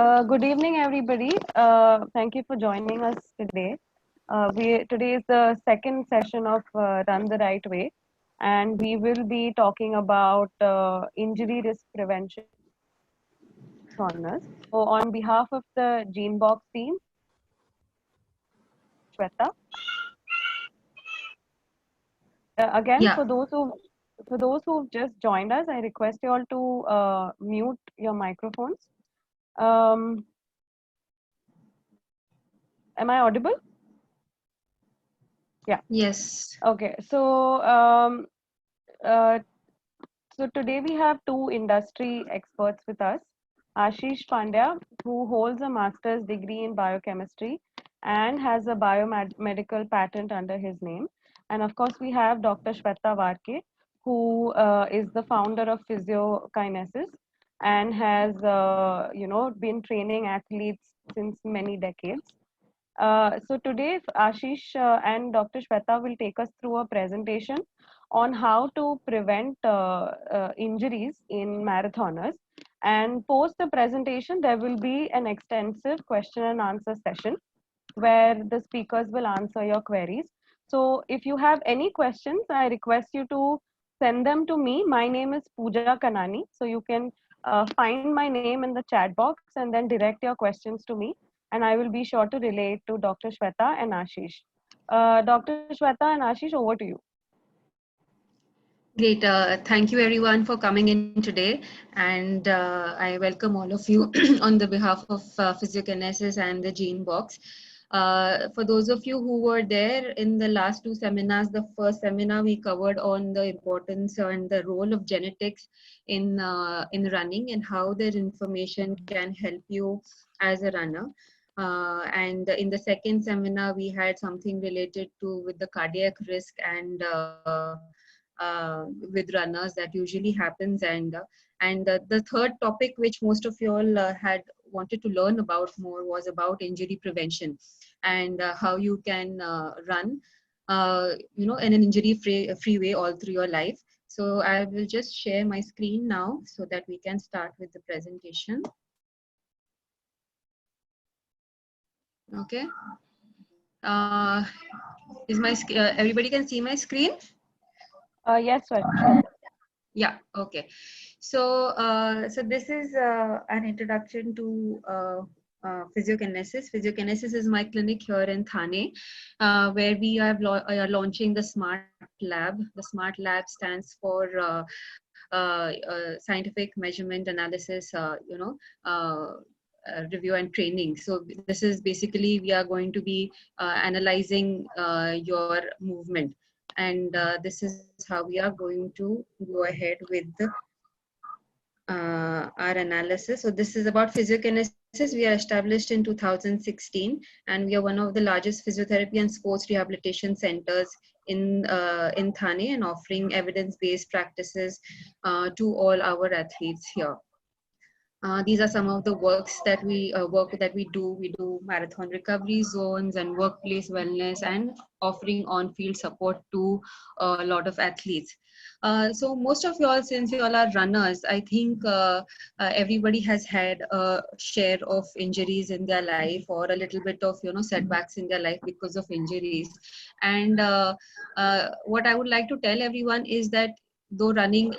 Good evening, everybody. Thank you for joining us today. Today is the second session of Run the Right Way, and we will be talking about injury risk prevention marathoners. So, on behalf of the GeneBox team, Shweta. Again, Yeah, for those who've just joined us, I request you all to mute your microphones. Um, am I audible? Yeah. yes. Okay. Uh, So today we have two industry experts with us. Ashish Pandya, who holds a master's degree in biochemistry and has a biomedical patent under his name. And of course, we have Dr. Shweta Varke, who is the founder of Physiokinesis and has, been training athletes since many decades. So today, Ashish and Dr. Shweta will take us through a presentation on how to prevent injuries in marathoners. And post the presentation, there will be an extensive question and answer session where the speakers will answer your queries. So if you have any questions, I request you to send them to me. My name is Pooja Kanani. So you can find my name in the chat box and then direct your questions to me. And I will be sure to relay it to Dr. Shweta and Ashish. Dr. Shweta and Ashish, over to you. Great. Thank you everyone for coming in today. And I welcome all of you on the behalf of Physiokinesis and the Gene Box. For those of you who were there in the last two seminars, the first seminar we covered on the importance and the role of genetics in running and how their information can help you as a runner. And in the second seminar, we had something related to with the cardiac risk and with runners that usually happens. And the third topic, which most of you all had wanted to learn about more, was about injury prevention and how you can run, in an injury-free way all through your life. So I will just share my screen now so that we can start with the presentation. Okay. Uh, everybody can see my screen? Yes, Shweta. Yeah, okay. So this is an introduction to Physiokinesis. Physiokinesis is my clinic here in Thane, where we are launching the Smart Lab. The Smart Lab stands for Scientific Measurement Analysis, review and training. So this is basically, we are going to be analyzing your movement. And this is how we are going to go ahead with our analysis. So this is about Physiokinesis. We are established in 2016, and we are one of the largest physiotherapy and sports rehabilitation centers in Thane, and offering evidence-based practices to all our athletes here. These are some of the work that we do. We do marathon recovery zones and workplace wellness, and offering on-field support to a lot of athletes. So most of y'all, since y'all are runners, I think everybody has had a share of injuries in their life, or a little bit of setbacks in their life because of injuries. And what I would like to tell everyone is that though running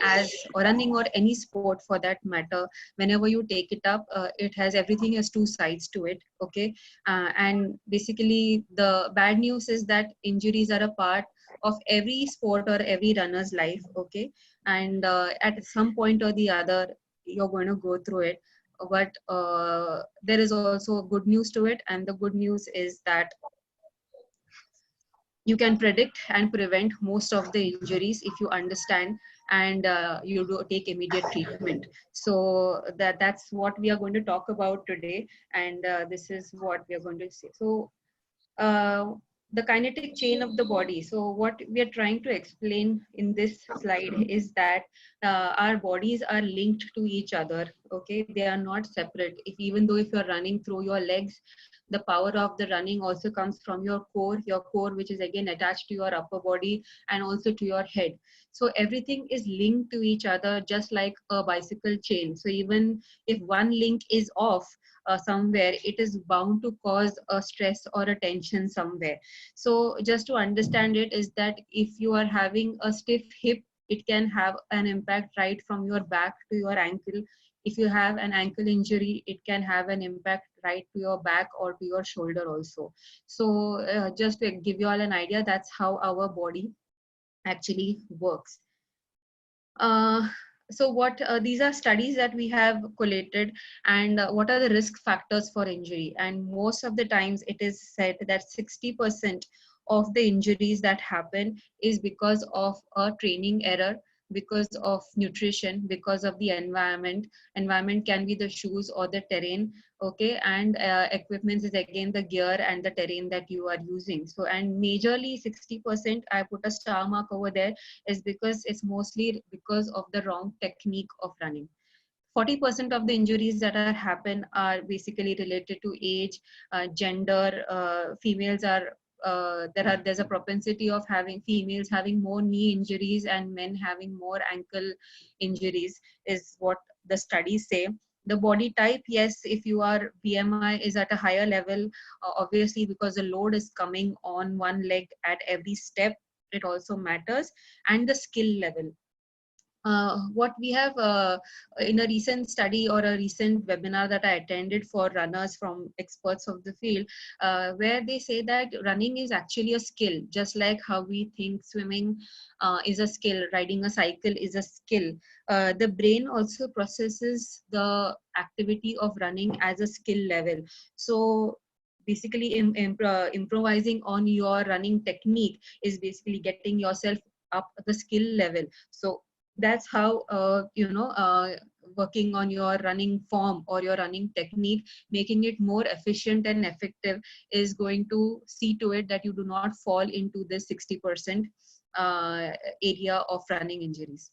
or any sport for that matter, whenever you take it up, everything has two sides to it. Okay. And basically the bad news is that injuries are a part of every sport or every runner's life. Okay. And at some point or the other, you're going to go through it. But there is also good news to it, and the good news is that you can predict and prevent most of the injuries if you understand, and you do take immediate treatment. So that's what we are going to talk about today, and this is what we are going to say. So the kinetic chain of the body. So what we are trying to explain in this slide is that our bodies are linked to each other. Okay, they are not separate. Even though if you're running through your legs, the power of the running also comes from your core, which is again attached to your upper body and also to your head. So everything is linked to each other, just like a bicycle chain. So even if one link is off, somewhere, it is bound to cause a stress or a tension somewhere. So just to understand it is that if you are having a stiff hip, it can have an impact right from your back to your ankle. If you have an ankle injury, it can have an impact right to your back or to your shoulder also. So just to give you all an idea, that's how our body actually works. uh, so what these are studies that we have collated, and what are the risk factors for injury. And most of the times it is said that 60% of the injuries that happen is because of a training error, because of nutrition, because of the environment. Environment can be the shoes or the terrain, okay, and equipment is again the gear and the terrain that you are using. So, and majorly 60%, I put a star mark over there, is because it's mostly because of the wrong technique of running. 40% of the injuries that are happen are basically related to age, gender. Females are there's a propensity of having females having more knee injuries and men having more ankle injuries, is what the studies say. The body type, yes, if you are BMI is at a higher level, obviously because the load is coming on one leg at every step, it also matters. And the skill level, what we have in a recent study or a recent webinar that I attended for runners from experts of the field, where they say that running is actually a skill, just like how we think swimming is a skill, riding a cycle is a skill. The brain also processes the activity of running as a skill level. So basically improvising on your running technique is basically getting yourself up the skill level. So that's how working on your running form or your running technique, making it more efficient and effective, is going to see to it that you do not fall into this 60% area of running injuries.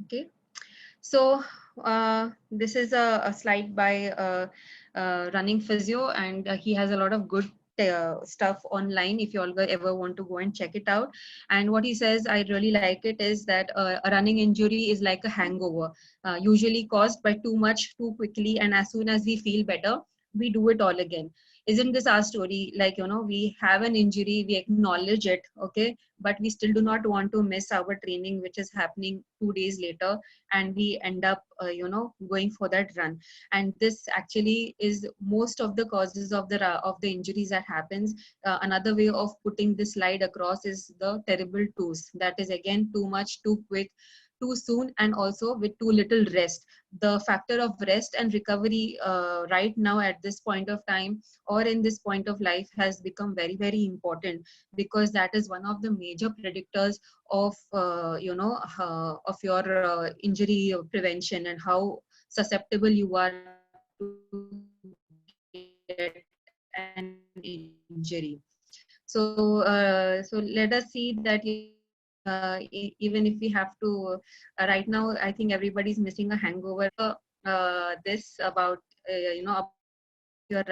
Okay, so this is a slide by running physio, and he has a lot of good stuff online if you all ever want to go and check it out. And what he says, I really like it, is that a running injury is like a hangover, usually caused by too much too quickly, and as soon as we feel better, we do it all again. Isn't this our story? Like, we have an injury, we acknowledge it, okay, but we still do not want to miss our training which is happening 2 days later, and we end up going for that run. And this actually is most of the causes of the injuries that happens. Another way of putting this slide across is the terrible twos, that is again too much, too quick, too soon, and also with too little rest. The factor of rest and recovery right now at this point of time or in this point of life has become very, very important, because that is one of the major predictors of of your injury prevention, and how susceptible you are to get an injury. So let us see that even if we have to right now, I think everybody's missing a hangover. This about your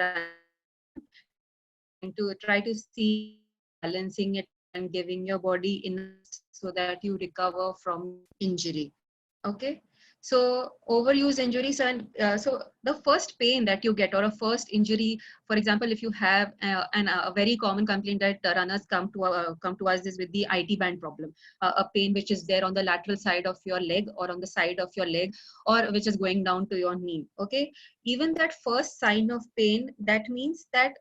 to try to see balancing it and giving your body enough so that you recover from injury. Okay, so overuse injuries, and so the first pain that you get or a first injury, for example, if you have a very common complaint that runners come to us is with the IT band problem, a pain which is there on the lateral side of your leg or on the side of your leg, or which is going down to your knee. Okay, even that first sign of pain, that means that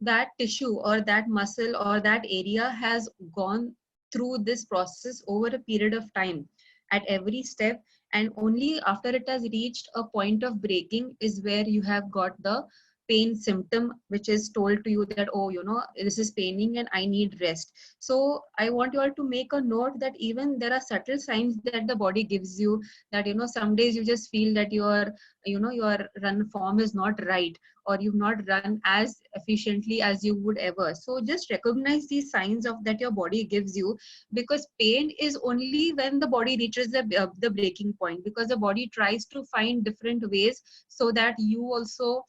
that tissue or that muscle or that area has gone through this process over a period of time at every step, and only after it has reached a point of breaking is where you have got the pain symptom which is told to you that, oh, this is paining and I need rest. So I want you all to make a note that even there are subtle signs that the body gives you, that some days you just feel that your run form is not right, or you've not run as efficiently as you would ever. So just recognize these signs of that your body gives you, because pain is only when the body reaches the breaking point, because the body tries to find different ways so that you also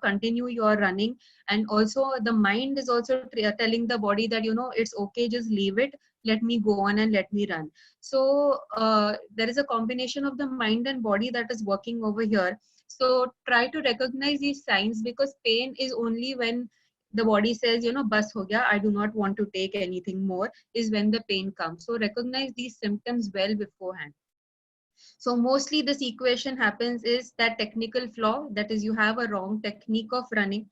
continue your running. And also the mind is also telling the body that it's okay, just leave it, let me go on and let me run. So there is a combination of the mind and body that is working over here. So try to recognize these signs, because pain is only when the body says, you know, bas ho gaya, I do not want to take anything more, is when the pain comes. So recognize these symptoms well beforehand. So mostly this equation happens is that technical flaw, that is you have a wrong technique of running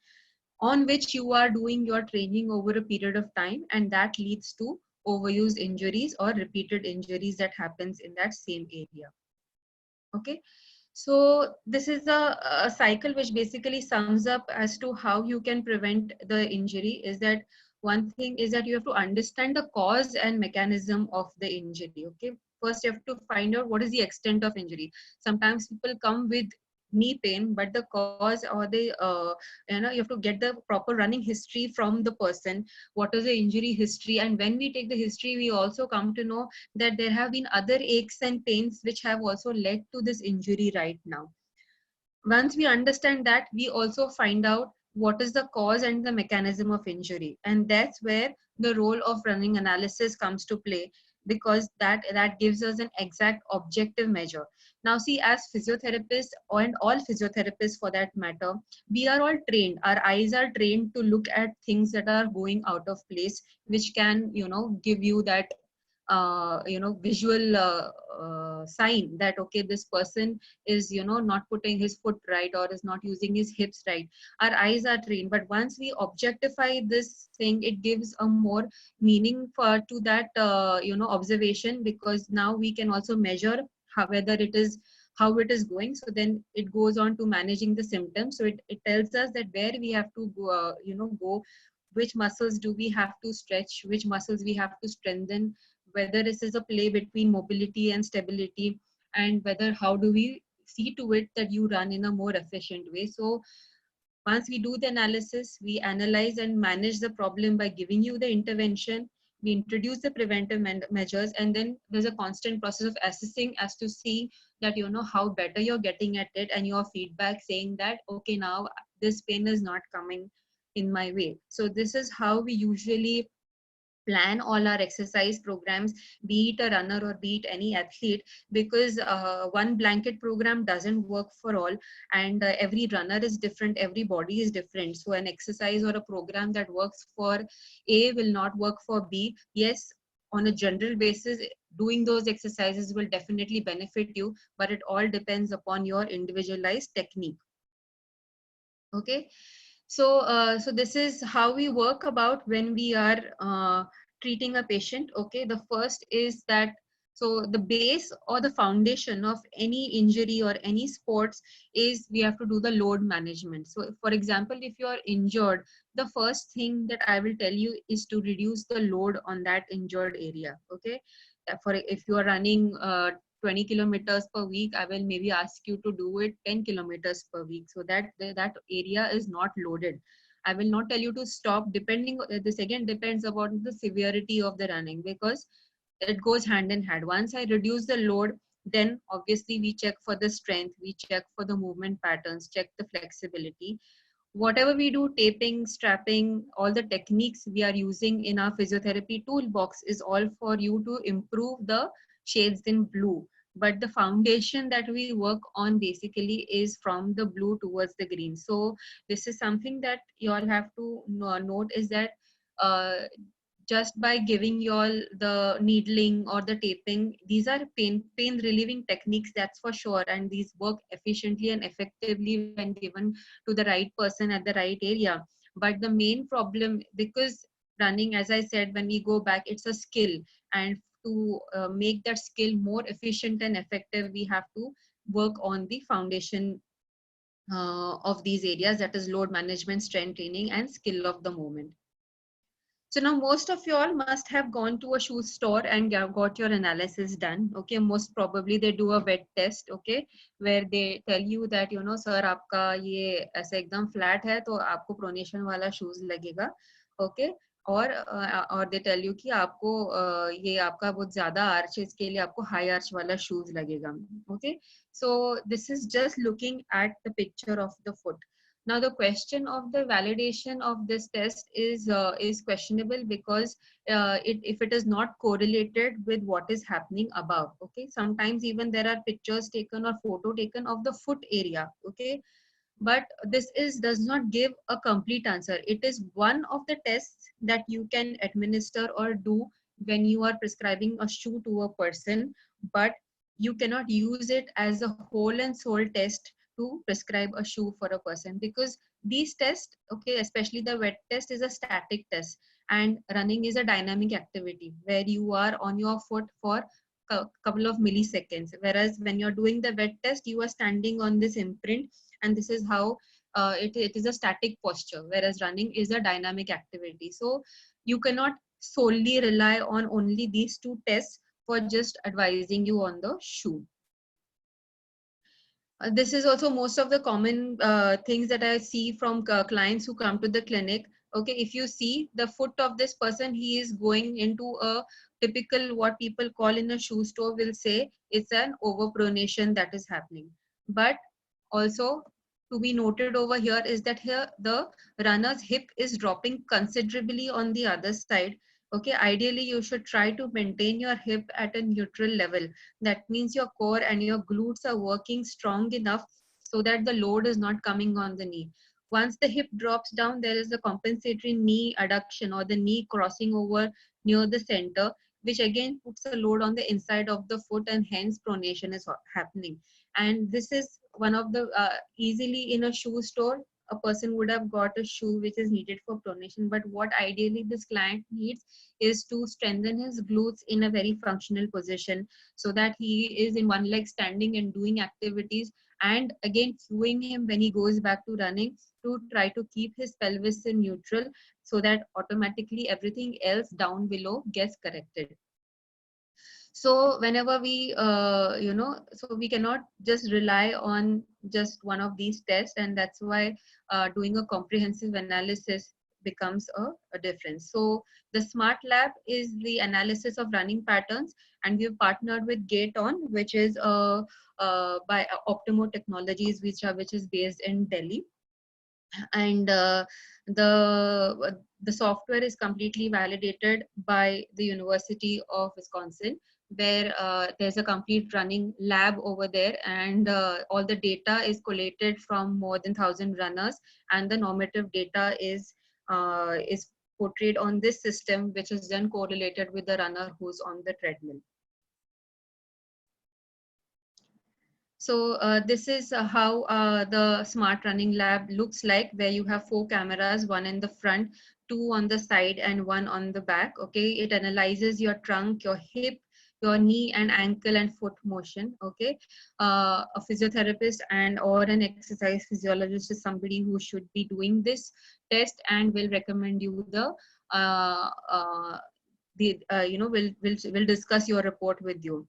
on which you are doing your training over a period of time, and that leads to overuse injuries or repeated injuries that happens in that same area. Okay, so this is a cycle which basically sums up as to how you can prevent the injury. Is that one thing is that you have to understand the cause and mechanism of the injury. Okay, first you have to find out what is the extent of injury. Sometimes people come with knee pain, but the cause or the you have to get the proper running history from the person. What is the injury history? And when we take the history, we also come to know that there have been other aches and pains which have also led to this injury right now. Once we understand that, we also find out what is the cause and the mechanism of injury, and that's where the role of running analysis comes to play, because that gives us an exact objective measure. Now see, as physiotherapists, and all physiotherapists for that matter, we are all trained, our eyes are trained to look at things that are going out of place, which can give you that visual sign that okay, this person is not putting his foot right or is not using his hips right. Our eyes are trained, but once we objectify this thing, it gives a more meaning to that observation, because now we can also measure whether it is how it is going. So then it goes on to managing the symptoms. So it tells us that where we have to go, go, which muscles do we have to stretch, which muscles we have to strengthen, whether this is a play between mobility and stability, and whether how do we see to it that you run in a more efficient way. So once we do the analysis, we analyze and manage the problem by giving you the intervention. We introduce the preventive measures, and then there's a constant process of assessing as to see that how better you're getting at it, and your feedback saying that okay, now this pain is not coming in my way. So this is how we usually plan all our exercise programs, be it a runner or be it any athlete, because one blanket program doesn't work for all, and every runner is different, every body is different. So an exercise or a program that works for A will not work for B. Yes, on a general basis, doing those exercises will definitely benefit you, but it all depends upon your individualized technique. Okay, so this is how we work about when we are treating a patient. Okay, the first is that, so the base or the foundation of any injury or any sports is we have to do the load management. So for example, if you are injured, the first thing that I will tell you is to reduce the load on that injured area. Okay, for if you are running 20 kilometers per week, I will maybe ask you to do it 10 kilometers per week, so that that area is not loaded. I will not tell you to stop. Depending, this again depends upon the severity of the running, because it goes hand in hand. Once I reduce the load, then obviously we check for the strength, we check for the movement patterns, check the flexibility. Whatever we do, taping, strapping, all the techniques we are using in our physiotherapy toolbox is all for you to improve the shades in blue. But the foundation that we work on basically is from the blue towards the green. So this is something that you all have to note, is that just by giving you all the needling or the taping, these are pain relieving techniques, that's for sure, and these work efficiently and effectively when given to the right person at the right area. But the main problem, because running, as I said, when we go back, it's a skill, and to make that skill more efficient and effective, we have to work on the foundation of these areas, that is load management, strength training, and skill of the movement. So now most of you all must have gone to a shoe store and got your analysis done. Okay, most probably they do a wet test. Okay, where they tell you that sir, आपका ये ऐसे एकदम flat है तो आपको pronation वाला shoes लगेगा. Okay, और they tell you कि आपको ये आपका बहुत ज़्यादा arch है, इसके लिए आपको high arch वाला shoes लगेगा. Okay, so this is just looking at the picture of the foot. Now the question of the validation of this test is questionable because if it is not correlated with what is happening above. Okay, sometimes even there are pictures taken or photo taken of the foot area. Okay, but this is does not give a complete answer. It is one of the tests that you can administer or do when you are prescribing a shoe to a person, but you cannot use it as a whole and sole test to prescribe a shoe for a person, because these tests, okay, especially the wet test, is a static test, and running is a dynamic activity where you are on your foot for couple of milliseconds, whereas when you're doing the wet test you are standing on this imprint, and this is how it is a static posture, whereas running is a dynamic activity. So you cannot solely rely on only these two tests for just advising you on the shoe. This is also most of the common things that I see from clients who come to the clinic. Okay, if you see the foot of this person, he is going into a typical, what people call in a shoe store will say it's an overpronation that is happening. But also to be noted over here is that here the runner's hip is dropping considerably on the other side. Okay, ideally you should try to maintain your hip at a neutral level. That means your core and your glutes are working strong enough so that the load is not coming on the knee. Once the hip drops down, there is a compensatory knee adduction or the knee crossing over near the center, which again puts a load on the inside of the foot, and hence pronation is happening. And this is one of the easily in a shoe store, a person would have got a shoe which is needed for pronation, but what ideally this client needs is to strengthen his glutes in a very functional position, so that he is in one leg standing and doing activities, and again cueing him when he goes back to running to try to keep his pelvis in neutral, so that automatically everything else down below gets corrected. So whenever we so we cannot just rely on just one of these tests, and that's why doing a comprehensive analysis becomes a difference. So the smart lab is the analysis of running patterns, and we've partnered with GateOn, which is by Optimo Technologies, which is based in Delhi. And the software is completely validated by the University of Wisconsin, where there's a complete running lab over there, and all the data is collated from more than 1,000 runners, and the normative data is portrayed on this system, which is then correlated with the runner who's on the treadmill. So this is how the smart running lab looks like, where you have 4 cameras, one in the front, 2 on the side, and 1 on the back. Okay, it analyzes your trunk, your hip, your knee and ankle and foot motion. Okay, a physiotherapist and or an exercise physiologist is somebody who should be doing this test and will recommend you the will discuss your report with you.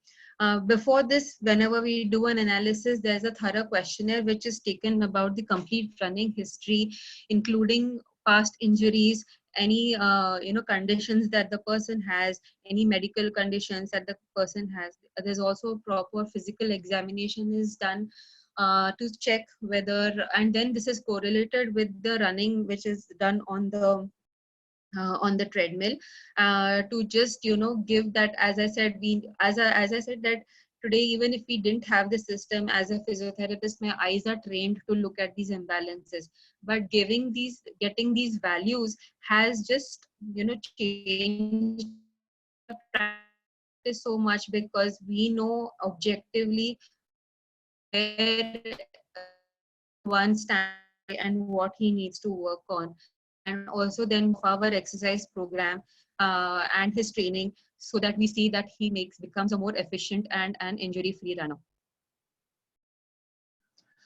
Before this, whenever we do an analysis, there's a thorough questionnaire which is taken about the complete running history, including past injuries, any conditions that the person has, any medical conditions that the person has. There's also proper physical examination is done to check whether, and then this is correlated with the running which is done on the treadmill, to just give that, as I said, as I said that today, even if we didn't have the system, as a physiotherapist my eyes are trained to look at these imbalances, but getting these values has just changed practice so much, because we know objectively where one stands and what he needs to work on, and also then our exercise program and his training, so that we see that he becomes a more efficient and an injury-free runner.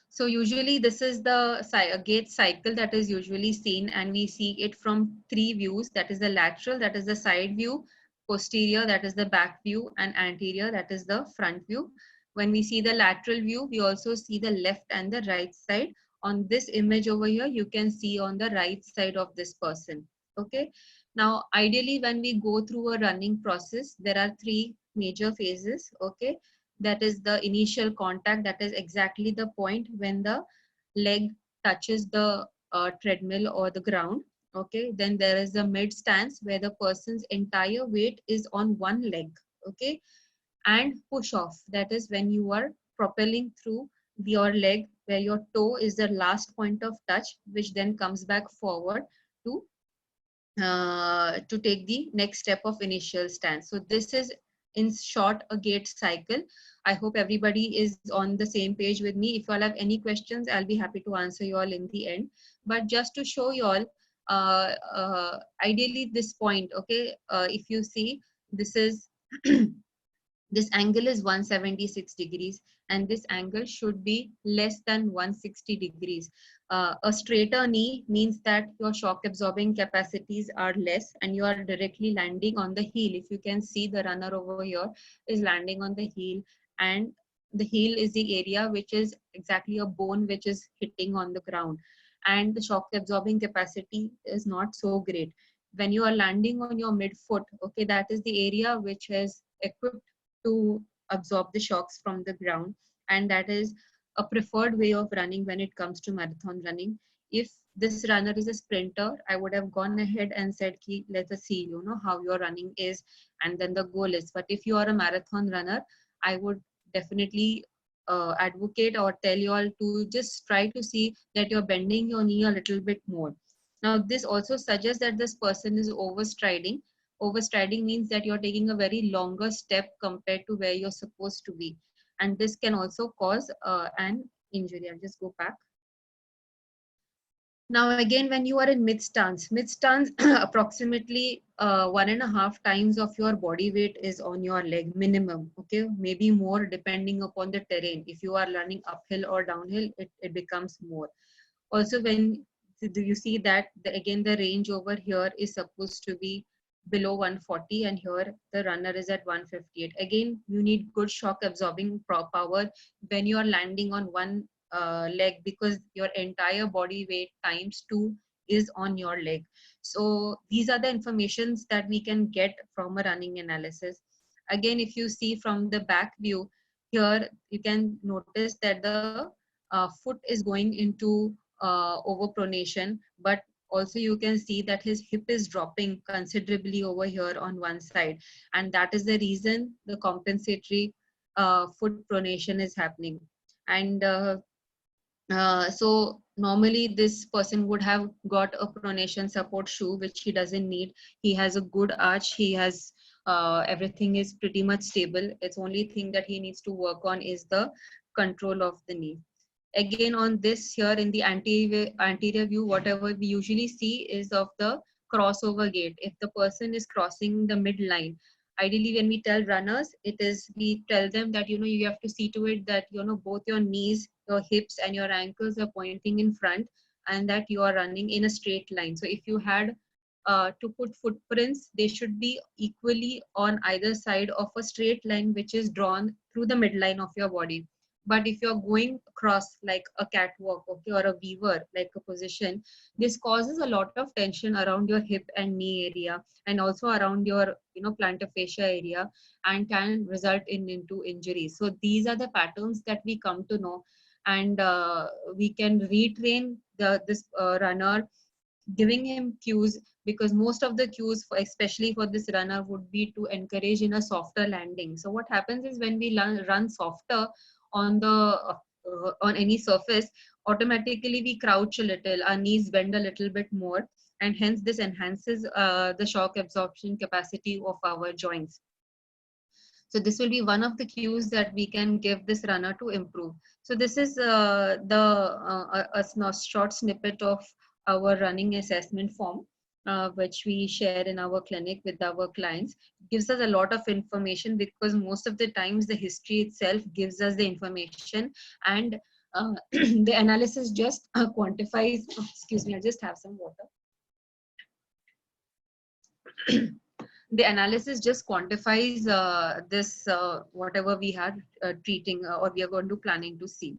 So usually this is the gait cycle that is usually seen, and we see it from 3 views. That is the lateral, that is the side view, posterior, that is the back view, and anterior, that is the front view. When we see the lateral view, we also see the left and the right side. On this image over here, you can see on the right side of this person. Okay. Now, ideally, when we go through a running process, there are 3 major phases. Okay. That is the initial contact. That is exactly the point when the leg touches the treadmill or the ground. Okay, then there is a mid stance where the person's entire weight is on one leg. Okay, and push off, that is when you are propelling through your leg where your toe is the last point of touch, which then comes back forward to take the next step of initial stance. So this is in short a gait cycle. I hope everybody is on the same page with me. If you all have any questions, I'll be happy to answer you all in the end. But just to show you all, ideally this point, okay, if you see, this is this angle is 176 degrees, and this angle should be less than 160 degrees. A straighter knee means that your shock absorbing capacities are less and you are directly landing on the heel. If you can see, the runner over here is landing on the heel, and the heel is the area which is exactly a bone which is hitting on the ground, and the shock absorbing capacity is not so great. When you are landing on your midfoot, okay, that is the area which is equipped to absorb the shocks from the ground, and that is a preferred way of running when it comes to marathon running. If this runner is a sprinter, I would have gone ahead and said, let us see, how your running is, and then the goal is. But if you are a marathon runner, I would definitely advocate or tell you all to just try to see that you're bending your knee a little bit more. Now, this also suggests that this person is overstriding. Overstriding means that you're taking a very longer step compared to where you're supposed to be. And this can also cause an injury. I'll just go back. Now, again, when you are in mid stance approximately 1.5 times of your body weight is on your leg minimum. Okay, maybe more depending upon the terrain. If you are running uphill or downhill, it becomes more. Also, when do you see that again the range over here is supposed to be below 140, and here the runner is at 158. Again, you need good shock absorbing power when you are landing on one leg, because your entire body weight times 2 is on your leg. So these are the informations that we can get from a running analysis. Again, if you see from the back view here, you can notice that the foot is going into overpronation, but also you can see that his hip is dropping considerably over here on one side, and that is the reason the compensatory foot pronation is happening. And so normally this person would have got a pronation support shoe, which he doesn't need. He has a good arch, he has everything is pretty much stable. It's only thing that he needs to work on is the control of the knee. Again, on this here in the anterior view, whatever we usually see is of the crossover gait. If the person is crossing the midline, ideally when we tell runners, we tell them that you have to see to it that both your knees, your hips and your ankles are pointing in front, and that you are running in a straight line. So if you had to put footprints, they should be equally on either side of a straight line which is drawn through the midline of your body. But if you're going across like a catwalk, okay, or a weaver, like a position, this causes a lot of tension around your hip and knee area, and also around your plantar fascia area, and can result into injuries. So these are the patterns that we come to know, and we can retrain this runner, giving him cues, because most of the cues especially for this runner would be to encourage in a softer landing. So what happens is when we run softer on on any surface, automatically we crouch a little, our knees bend a little bit more, and hence this enhances the shock absorption capacity of our joints. So this will be one of the cues that we can give this runner to improve. So this is a short snippet of our running assessment form, which we share in our clinic with our clients. It gives us a lot of information, because most of the times the history itself gives us the information, and the analysis just quantifies. Excuse me, I'll just have some water. The analysis just quantifies this whatever we had treating or we are going to planning to see.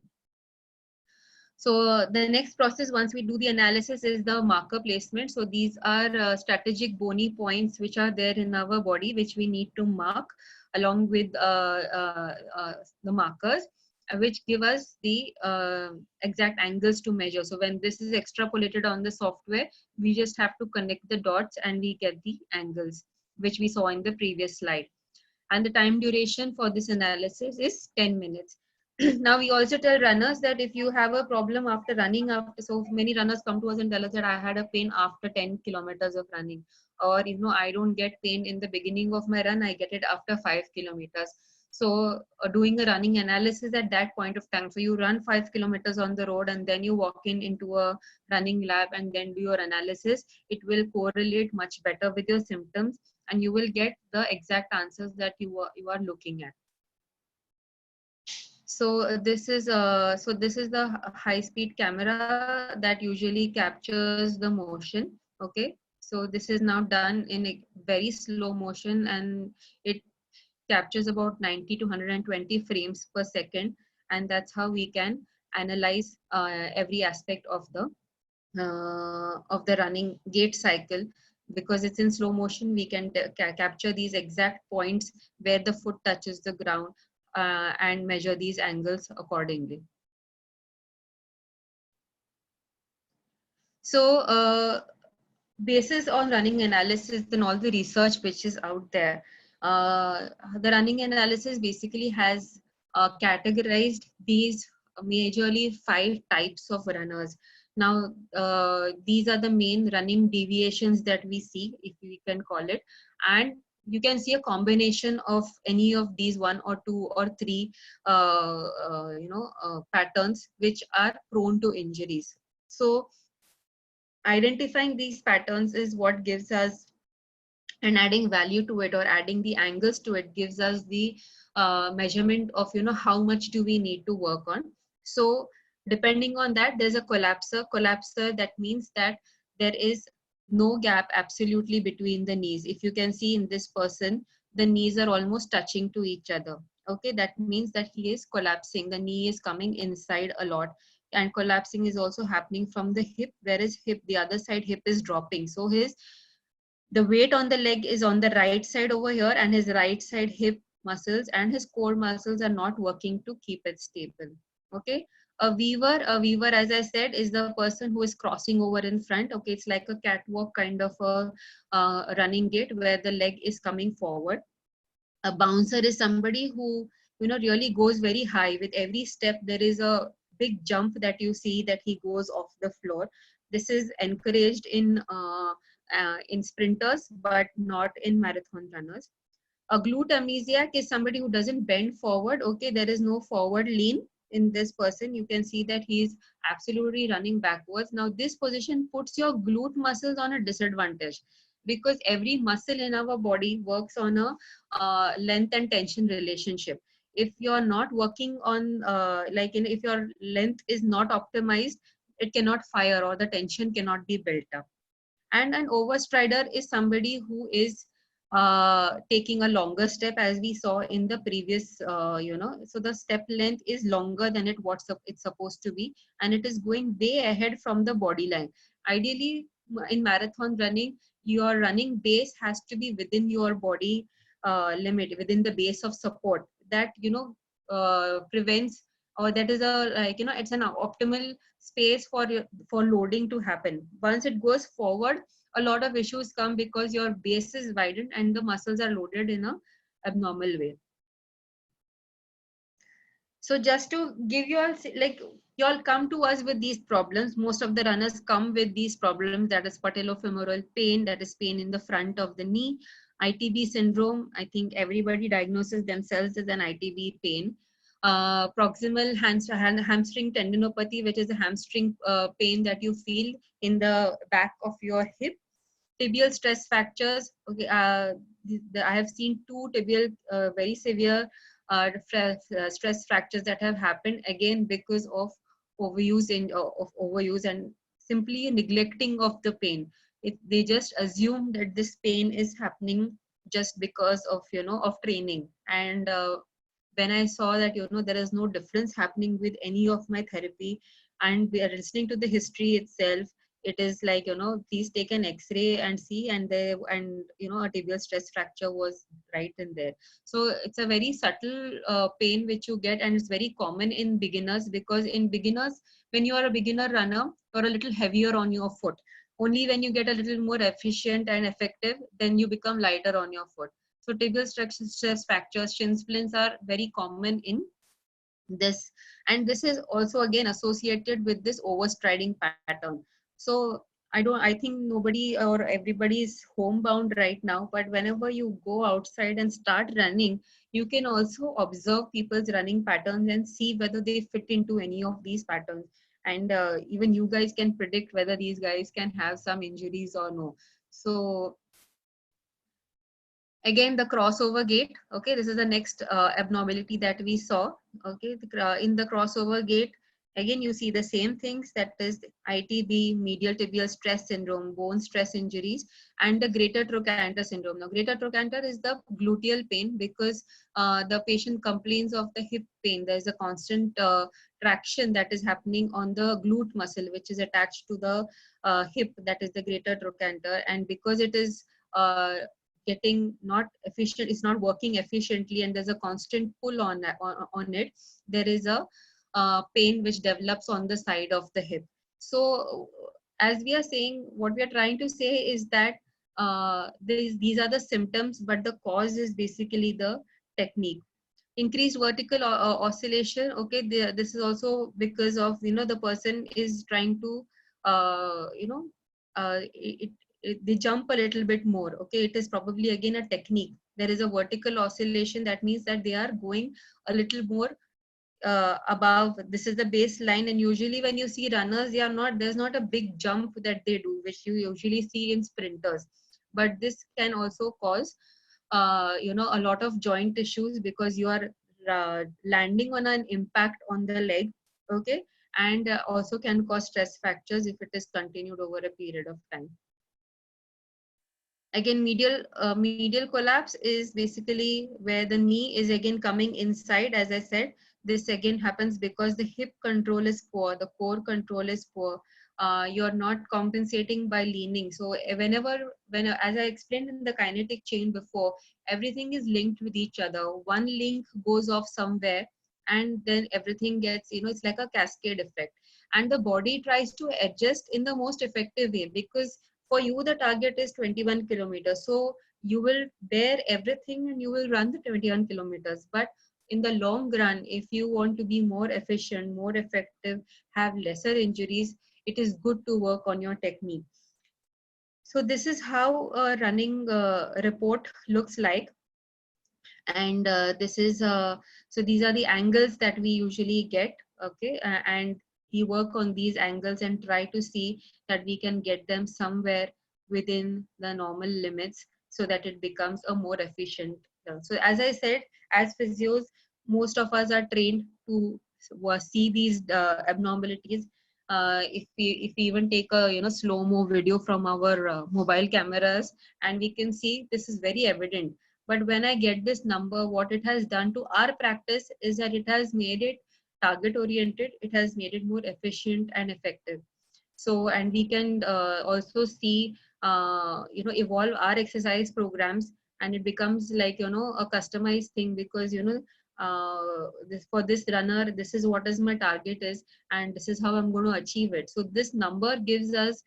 So the next process once we do the analysis is the marker placement. So these are strategic bony points which are there in our body, which we need to mark along with the markers. which give us the exact angles to measure. So when this is extrapolated on the software, we just have to connect the dots and we get the angles, which we saw in the previous slide. And the time duration for this analysis is 10 minutes. Now we also tell runners that if you have a problem after running, after, so many runners come to us and tell us that I had a pain after 10 kilometers of running, or I don't get pain in the beginning of my run, I get it after 5 kilometers. So doing a running analysis at that point of time, so you run 5 kilometers on the road and then you walk into a running lab and then do your analysis, it will correlate much better with your symptoms and you will get the exact answers that you are looking at. So this is the high speed camera that usually captures the motion. Okay, so this is now done in a very slow motion and it captures about 90 to 120 frames per second, and that's how we can analyze every aspect of the running gait cycle. Because it's in slow motion, we can capture these exact points where the foot touches the ground and measure these angles accordingly. So basis on running analysis and all the research which is out there, the running analysis basically has categorized these majorly 5 types of runners. Now these are the main running deviations that we see, if we can call it, and you can see a combination of any of these 1 or 2 or 3 patterns which are prone to injuries. So identifying these patterns is what gives us, and adding value to it or adding the angles to it gives us the measurement of how much do we need to work on. So depending on that, there's a collapsor. That means that there is no gap absolutely between the knees. If you can see in this person, the knees are almost touching to each other. Okay, that means that he is collapsing, the knee is coming inside a lot, and collapsing is also happening from the hip, whereas the other side hip is dropping. So the weight on the leg is on the right side over here, and his right side hip muscles and his core muscles are not working to keep it stable. Okay, a weaver, as I said, is the person who is crossing over in front. Okay, it's like a catwalk kind of a running gait where the leg is coming forward. A bouncer is somebody who really goes very high. With every step there is a big jump that you see, that he goes off the floor. This is encouraged in sprinters but not in marathon runners. A glute amnesiac is somebody who doesn't bend forward. Okay, there is no forward lean in this person. You can see that he is absolutely running backwards. Now this position puts your glute muscles on a disadvantage, because every muscle in our body works on a length and tension relationship. If you're not working on if your length is not optimized, it cannot fire or the tension cannot be built up. And an overstrider is somebody who is taking a longer step, as we saw in the previous so the step length is longer than it's supposed to be, and it is going way ahead from the body line. Ideally in marathon running, your running base has to be within your body limit, within the base of support, that prevents, or that is it's an optimal space for loading to happen. Once it goes forward, a lot of issues come because your base is widened and the muscles are loaded in a abnormal way. So just to give you all, you all come to us with these problems. Most of the runners come with these problems, that is patellofemoral pain, that is pain in the front of the knee. ITB syndrome, I think everybody diagnoses themselves as an ITB pain. Proximal hamstring tendinopathy, which is a hamstring pain that you feel in the back of your hip. Tibial stress fractures. Okay, I have seen 2 tibial very severe stress fractures that have happened, again because of overuse and simply neglecting of the pain. They just assume that this pain is happening just because of of training. And when I saw that there is no difference happening with any of my therapy, and we are listening to the history itself, it is like, please take an X-ray and see, and a tibial stress fracture was right in there. So it's a very subtle pain which you get, and it's very common in beginners, because in beginners, when you are a beginner runner, you're a little heavier on your foot. Only when you get a little more efficient and effective, then you become lighter on your foot. So tibial stress fractures, shin splints are very common in this, and this is also again associated with this overstriding pattern. So I think nobody or everybody is homebound right now, but whenever you go outside and start running, you can also observe people's running patterns and see whether they fit into any of these patterns. And even you guys can predict whether these guys can have some injuries or no. So again, the crossover gait. Okay, this is the next abnormality that we saw. Okay, in the crossover gait, again you see the same things, that is ITB, medial tibial stress syndrome, bone stress injuries, and the greater trochanter syndrome. Now greater trochanter is the gluteal pain, because the patient complains of the hip pain. There is a constant traction that is happening on the glute muscle, which is attached to the hip, that is the greater trochanter. And because it is getting not efficient, it's not working efficiently, and there's a constant pull on it, there is a pain which develops on the side of the hip. So as we are saying, what we are trying to say is that these are the symptoms, but the cause is basically the technique. Increased vertical oscillation. Okay, this is also because of, the person is trying to they jump a little bit more. Okay, it is probably again a technique. There is a vertical oscillation, that means that they are going a little more above. This is the baseline, and usually when you see runners, there's not a big jump that they do, which you usually see in sprinters. But this can also cause a lot of joint issues, because you are landing on an impact on the leg. Okay, and also can cause stress fractures if it is continued over a period of time. Again, medial collapse is basically where the knee is again coming inside. As I said, this again happens because the hip control is poor, the core control is poor. You're not compensating by leaning. So as I explained in the kinetic chain before, everything is linked with each other. One link goes off somewhere, and then everything gets, it's like a cascade effect. And the body tries to adjust in the most effective way, because for you the target is 21 kilometers, so you will bear everything and you will run the 21 kilometers. But in the long run, if you want to be more efficient, more effective, have lesser injuries, it is good to work on your technique. So this is how a running report looks like. And this is so these are the angles that we usually get. Okay, and we work on these angles and try to see that we can get them somewhere within the normal limits, so that it becomes a more efficient. So as I said, as physios, most of us are trained to see these abnormalities. If we even take a slow-mo video from our mobile cameras, and we can see this is very evident. But when I get this number, what it has done to our practice is that it has made it target oriented, it has made it more efficient and effective. So, and we can also see evolve our exercise programs, and it becomes like a customized thing, because for this runner, this is what is my target is, and this is how I'm going to achieve it. So this number gives us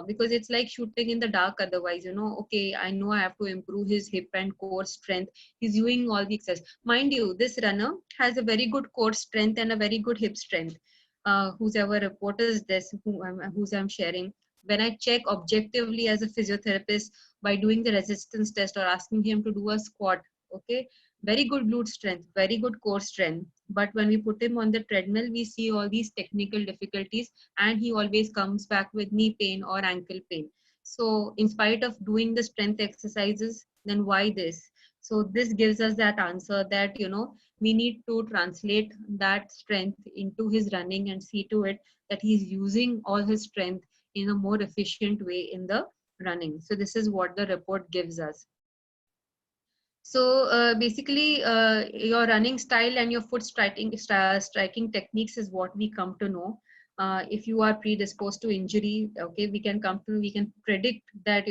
because it's like shooting in the dark otherwise. Okay, I know I have to improve his hip and core strength. He's doing all the exercise. Mind you, this runner has a very good core strength and a very good hip strength. Whoever reports this, whose I'm sharing, when I check objectively as a physiotherapist by doing the resistance test or asking him to do a squat, okay, very good glute strength, very good core strength. But when we put him on the treadmill, we see all these technical difficulties, and he always comes back with knee pain or ankle pain. So in spite of doing the strength exercises, then why this? So this gives us that answer that, we need to translate that strength into his running and see to it that he's using all his strength in a more efficient way in the running. So this is what the report gives us. So basically, your running style and your foot striking techniques is what we come to know. If you are predisposed to injury, okay, we can predict that,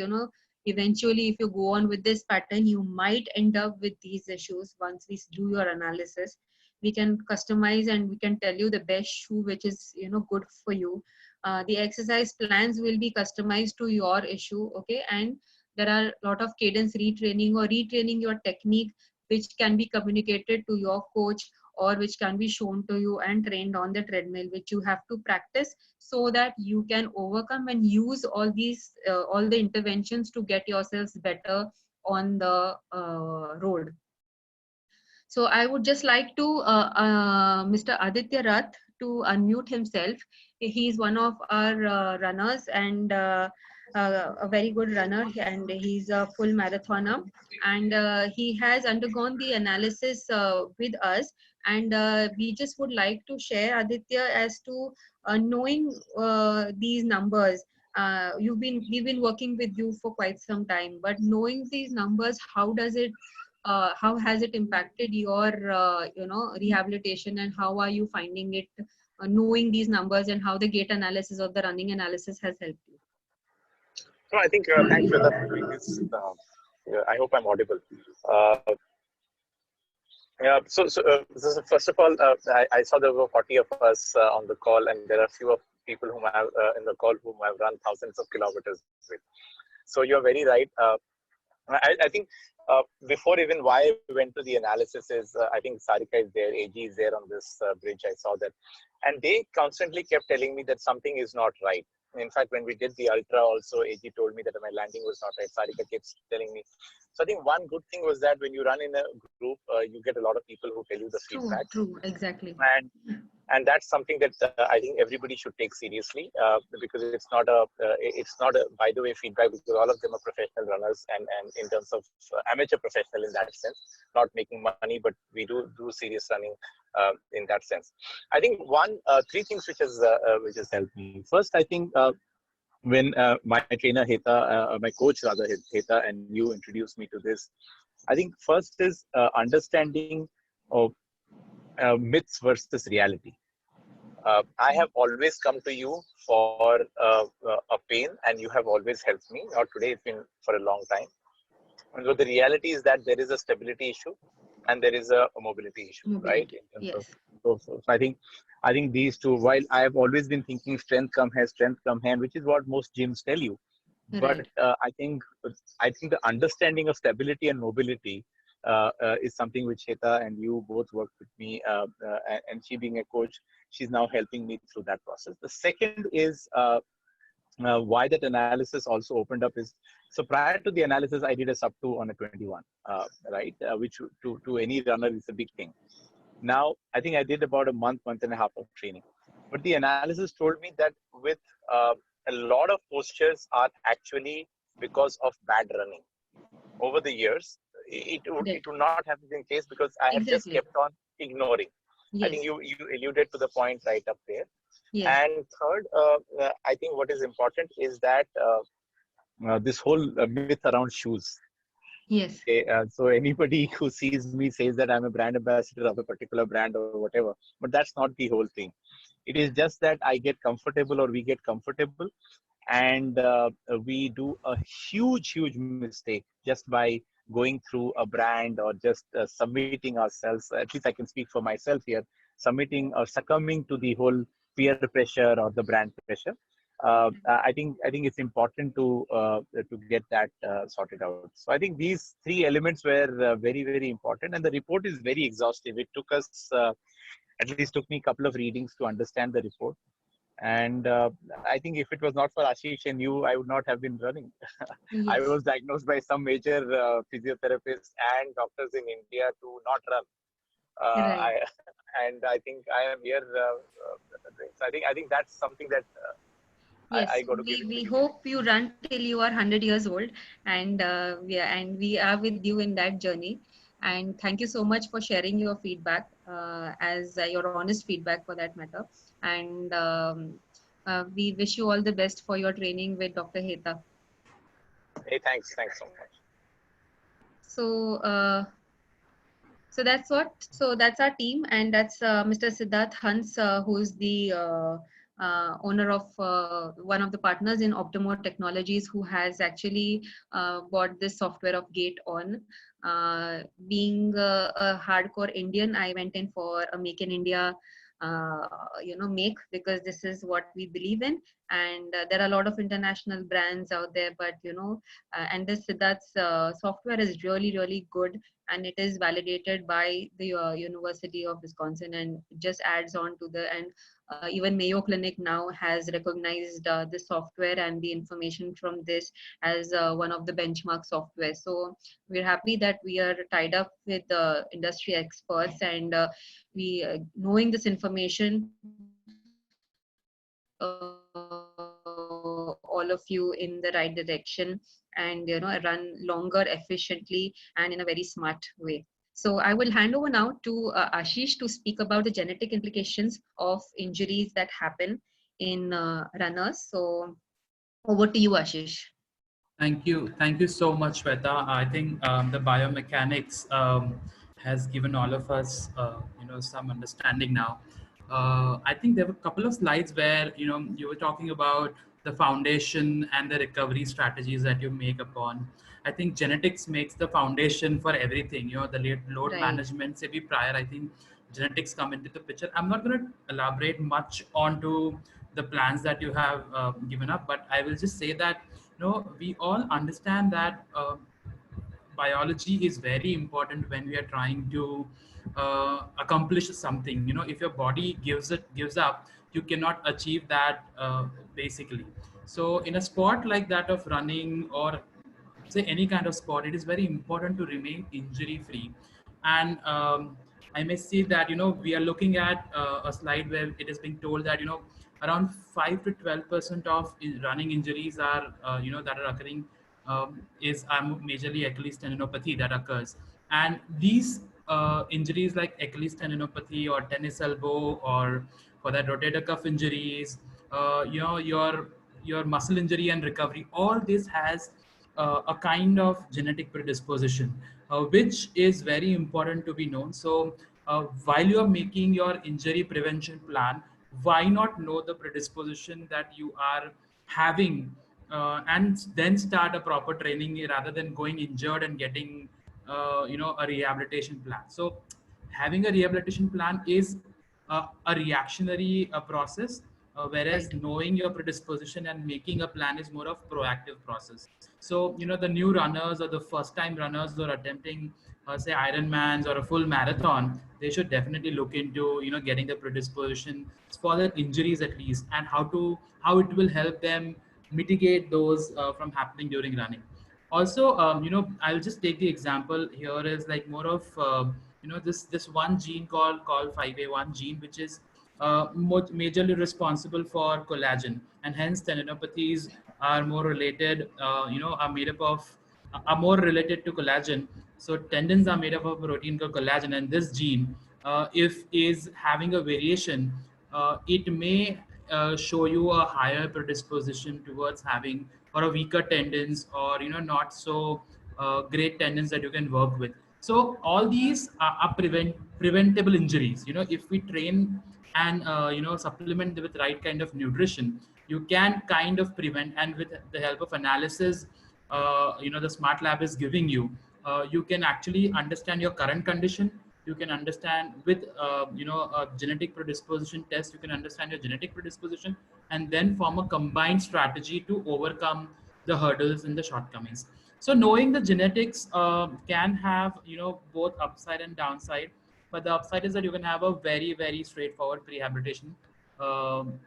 eventually if you go on with this pattern, you might end up with these issues. Once we do your analysis, we can customize and we can tell you the best shoe which is, good for you. The exercise plans will be customized to your issue, okay, and there are a lot of cadence retraining or retraining your technique which can be communicated to your coach, or which can be shown to you and trained on the treadmill, which you have to practice so that you can overcome and use all these all the interventions to get yourselves better on the road. So I would just like to Mr. Aditya Rath to unmute himself. He's one of our runners, and a very good runner, and he's a full marathoner, and he has undergone the analysis with us, and we just would like to share, Aditya, as to knowing these numbers. We've been working with you for quite some time, but knowing these numbers, how has it impacted your rehabilitation, and how are you finding it, knowing these numbers, and how the gait analysis or the running analysis has helped you? No, I think thanks for that for doing this. I hope I'm audible. Uh, so first of all, I saw there were 40 of us on the call, and there are few of people whom I have in the call whom I have run thousands of kilometers with. So you're very right. I think before even why we went to the analysis is, I think Sarika is there, AG is there on this bridge. I saw that. And they constantly kept telling me that something is not right. In fact, when we did the ultra also, AG told me that my landing was not right. Sarika keeps telling me. So I think one good thing was that when you run in a group, you get a lot of people who tell you the feedback. True, exactly. And that's something that I think everybody should take seriously, because it's not a by the way feedback, because all of them are professional runners, and in terms of amateur professional in that sense, not making money, but we do serious running in that sense. I think three things which has helped me. First, I think when my trainer Heta, my coach rather Heta, and you introduced me to this, I think first is understanding of myths versus reality. I have always come to you for a pain, and you have always helped me. Not today, it's been for a long time. And so the reality is that there is a stability issue and there is a mobility issue, right? Yes. So I think these two, while I have always been thinking strength come hand, which is what most gyms tell you. But I think the understanding of stability and mobility is something which Heta and you both worked with me, and she being a coach, she's now helping me through that process. The second is why that analysis also opened up is, so prior to the analysis, I did a sub 2 on a 21, right? Which to any runner is a big thing. Now, I think I did about a month and a half of training. But the analysis told me that with a lot of postures are actually because of bad running. Over the years, it would not have been the case because I have just kept on ignoring. Yes. I think you alluded to the point right up there. Yes. And third, I think what is important is that this whole myth around shoes. Yes. Okay, so anybody who sees me says that I'm a brand ambassador of a particular brand or whatever, but that's not the whole thing. It is just that I get comfortable, or we get comfortable, and we do a huge mistake just by going through a brand, or just submitting ourselves. At least I can speak for myself here, submitting or succumbing to the whole peer pressure or the brand pressure. I think it's important to get that sorted out. So I think these three elements were very important, and the report is very exhaustive. It took us at least took me a couple of readings to understand the report. And I think if it was not for Ashish and you, I would not have been running. Yes. I was diagnosed by some major physiotherapists and doctors in India to not run. Right. I think I am here. So I think that's something that yes, I got to we hope you run till you are 100 years old, and we are with you in that journey. And thank you so much for sharing your feedback, as your honest feedback for that matter. And we wish you all the best for your training with Dr. Heta. Hey, thanks so much. So, so that's our team, and that's Mr. Siddharth Hans, who is the owner of one of the partners in Optimo Technologies, who has actually bought this software of Gate On. Being a hardcore Indian, I went in for a Make in India, make, because this is what we believe in. And there are a lot of international brands out there, but and this Siddharth's software is really, really good, and it is validated by the University of Wisconsin, and just adds on to the, and even Mayo Clinic now has recognized the software and the information from this as one of the benchmark software. So we're happy that we are tied up with the industry experts, and we knowing this information all of you in the right direction, and run longer, efficiently, and in a very smart way. So I will hand over now to Ashish to speak about the genetic implications of injuries that happen in runners. So over to you, Ashish. Thank you. Thank you so much, Shweta. I think the biomechanics has given all of us, some understanding now. I think there were a couple of slides where, you were talking about the foundation and the recovery strategies that you make upon. I think genetics makes the foundation for everything, the load Right. management, say we prior, I think genetics come into the picture. I'm not going to elaborate much onto the plans that you have given up, but I will just say that we all understand that biology is very important when we are trying to accomplish something. If your body gives up, you cannot achieve that basically. So in a sport like that of running, or say any kind of sport, it is very important to remain injury free. And I may say that we are looking at a slide where it is being told that around 5 to 12% of running injuries are that are occurring is majorly Achilles tendinopathy that occurs. And these injuries like Achilles tendinopathy or tennis elbow, or for that rotator cuff injuries, your muscle injury and recovery, all this has a kind of genetic predisposition, which is very important to be known. So while you are making your injury prevention plan, why not know the predisposition that you are having, and then start a proper training rather than going injured and getting a rehabilitation plan. So having a rehabilitation plan is a reactionary process, whereas Right. knowing your predisposition and making a plan is more of proactive process. So the new runners or the first time runners who are attempting say Ironmans or a full marathon, they should definitely look into getting the predisposition for their injuries at least, and how it will help them mitigate those from happening during running. Also, I'll just take the example here is like more of this one gene called 5A1 gene, which is majorly responsible for collagen, and hence tendinopathies are more related, are made up of, are more related to collagen. So tendons are made up of a protein called collagen, and this gene, if is having a variation, it may show you a higher predisposition towards having, or a weaker tendons, or not so great tendons that you can work with. So all these are preventable injuries. If we train and supplement with right kind of nutrition, you can kind of prevent. And with the help of analysis, the smart lab is giving you, you can actually understand your current condition. You can understand with a genetic predisposition test, you can understand your genetic predisposition, and then form a combined strategy to overcome the hurdles and the shortcomings. So knowing the genetics can have both upside and downside, but the upside is that you can have a very, very straightforward prehabilitation, um,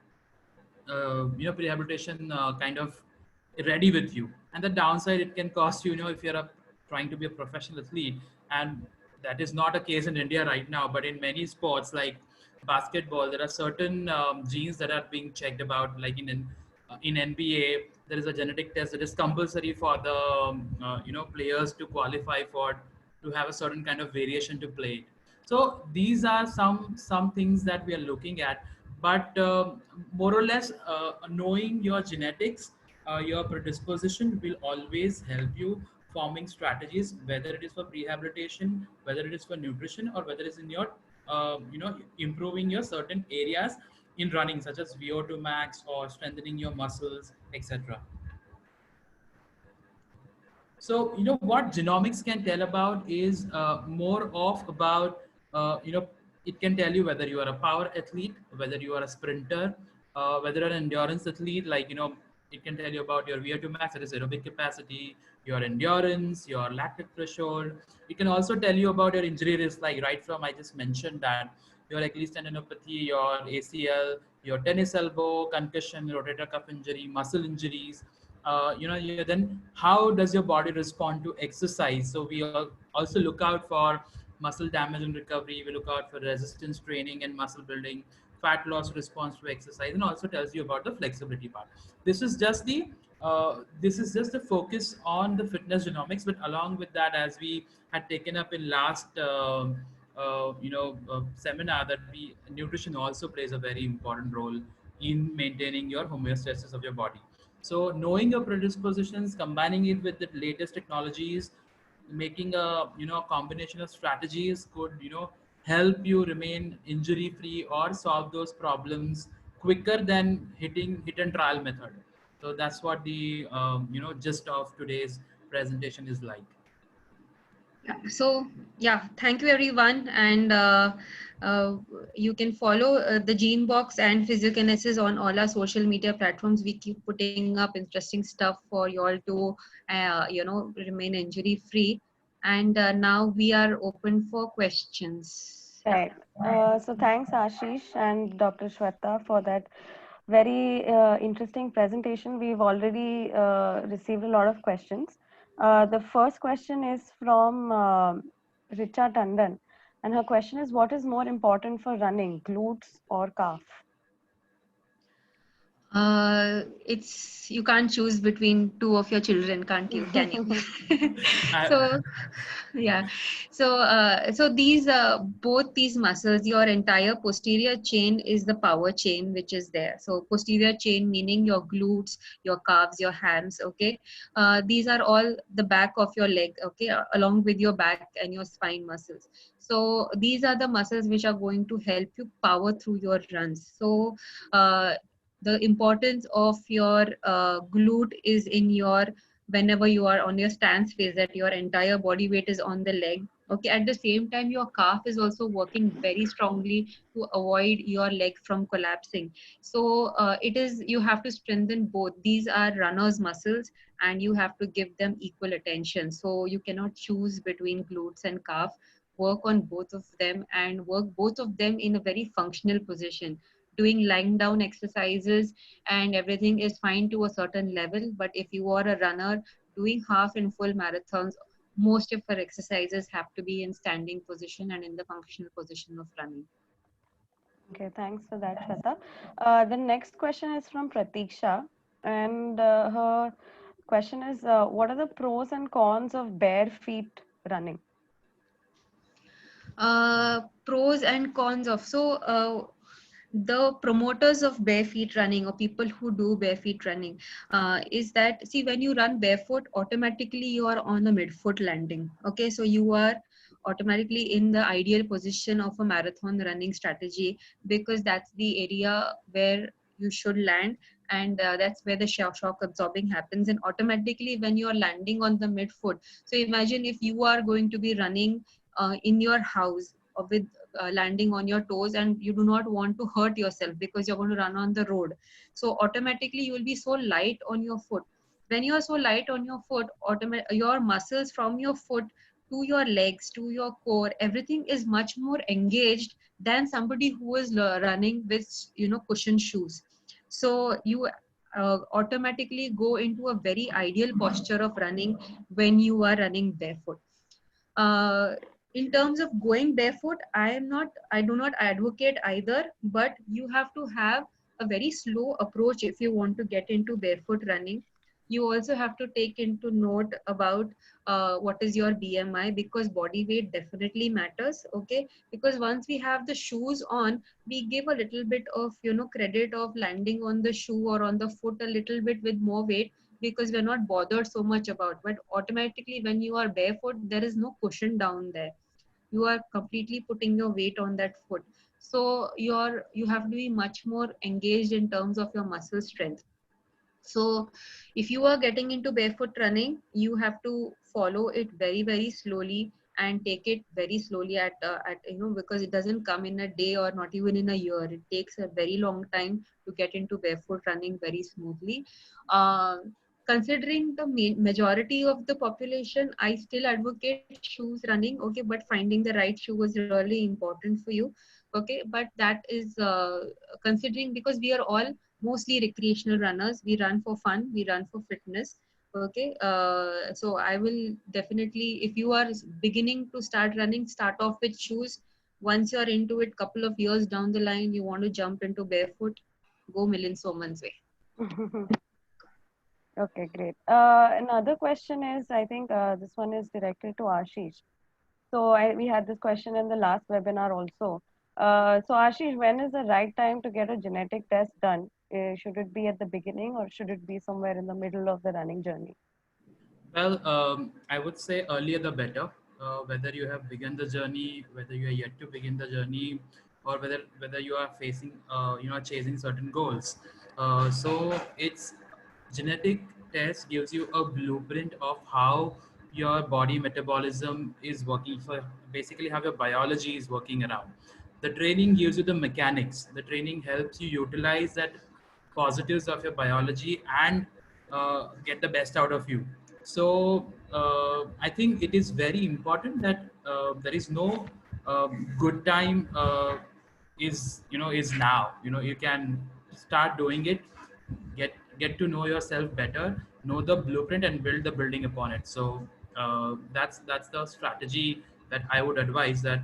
prehabilitation kind of ready with you. And the downside, it can cost you, if you're trying to be a professional athlete, and that is not a case in India right now, but in many sports like basketball, there are certain genes that are being checked about, like in NBA, there is a genetic test that is compulsory for the players to qualify for, to have a certain kind of variation to play it. So these are some things that we are looking at, but more or less knowing your genetics, your predisposition will always help you forming strategies, whether it is for rehabilitation, whether it is for nutrition, or whether it's in your improving your certain areas in running, such as VO2 max or strengthening your muscles, etc. So, what genomics can tell about is more of about, it can tell you whether you are a power athlete, whether you are a sprinter, whether an endurance athlete, like, it can tell you about your VO2 max, that is aerobic capacity, your endurance, your lactic threshold. It can also tell you about your injury risk, like right from I just mentioned that your Achilles tendinopathy, your ACL, your tennis elbow, concussion, rotator cuff injury, muscle injuries. Then how does your body respond to exercise? So we also look out for muscle damage and recovery. We look out for resistance training and muscle building, fat loss response to exercise, and also tells you about the flexibility part. This is just the focus on the fitness genomics, but along with that, as we had taken up in last seminar, that nutrition also plays a very important role in maintaining your homeostasis of your body. So knowing your predispositions, combining it with the latest technologies, making a combination of strategies could help you remain injury free or solve those problems quicker than hitting hit and trial method. So that's what the gist of today's presentation is like. Yeah. So yeah, thank you everyone, and uh, you can follow the Gene Box and Physiokinesis on all our social media platforms. We keep putting up interesting stuff for you all to remain injury free. And now we are open for questions. Yeah. Right. So thanks, Ashish and Dr. Shweta, for that very interesting presentation. We've already received a lot of questions. The first question is from Richa Tandon, and her question is, what is more important for running, glutes or calf? It's you can't choose between two of your children, can't you? Can you? So yeah, so these both these muscles, your entire posterior chain is the power chain which is there. So posterior chain meaning your glutes, your calves, your hams. Okay, these are all the back of your leg. Okay, along with your back and your spine muscles. So these are the muscles which are going to help you power through your runs. So the importance of your glute is in your whenever you are on your stance phase, that your entire body weight is on the leg. Okay, at the same time your calf is also working very strongly to avoid your leg from collapsing. So it is, you have to strengthen both. These are runners muscles and you have to give them equal attention. So you cannot choose between glutes and calf. Work on both of them and work both of them in a very functional position. Doing lying down exercises and everything is fine to a certain level, but if you are a runner doing half and full marathons, most of our exercises have to be in standing position and in the functional position of running. Okay, thanks for that, Shweta. The next question is from Pratiksha, and her question is, what are the pros and cons of bare feet running? Pros and cons of, the promoters of bare feet running, or people who do bare feet running, is that, see, when you run barefoot, automatically you are on a midfoot landing. Okay, so you are automatically in the ideal position of a marathon running strategy, because that's the area where you should land, and that's where the shock absorbing happens. And automatically when you are landing on the midfoot, so imagine if you are going to be running in your house or with landing on your toes, and you do not want to hurt yourself because you're going to run on the road, so automatically you will be so light on your foot. When you are so light on your foot, your muscles from your foot to your legs to your core, everything is much more engaged than somebody who is running with cushion shoes. So you automatically go into a very ideal posture of running when you are running barefoot. uh, in terms of going barefoot, I do not advocate either, but you have to have a very slow approach if you want to get into barefoot running. You also have to take into note about what is your BMI, because body weight definitely matters. Okay, because once we have the shoes on, we give a little bit of credit of landing on the shoe or on the foot a little bit with more weight, because we're not bothered so much about. But automatically when you are barefoot, there is no cushion down there. You are completely putting your weight on that foot. So you have to be much more engaged in terms of your muscle strength. So if you are getting into barefoot running, you have to follow it very, very slowly and take it very slowly because it doesn't come in a day or not even in a year. It takes a very long time to get into barefoot running very smoothly. Uh, Considering the majority of the population, I still advocate shoes running. Okay, but finding the right shoe was really important for you. Okay, but that is considering, because we are all mostly recreational runners. We run for fun, we run for fitness. Okay, so I will definitely, if you are beginning to start running, start off with shoes. Once you're into it, couple of years down the line, you want to jump into barefoot, go Milind Soman's way. Okay, great. Another question is, I think this one is directed to Ashish. So we had this question in the last webinar also. So Ashish, when is the right time to get a genetic test done? Should it be at the beginning or should it be somewhere in the middle of the running journey? Well, I would say earlier the better. Whether you have begun the journey, whether you are yet to begin the journey, or whether you are facing, chasing certain goals. So it's genetic test gives you a blueprint of how your body metabolism is working. So basically, how your biology is working around. The training gives you the mechanics. The training helps you utilize that positives of your biology and get the best out of you. So I think it is very important that there is no good time is now. You can start doing it, get to know yourself better, know the blueprint, and build the building upon it. So that's the strategy that I would advise, that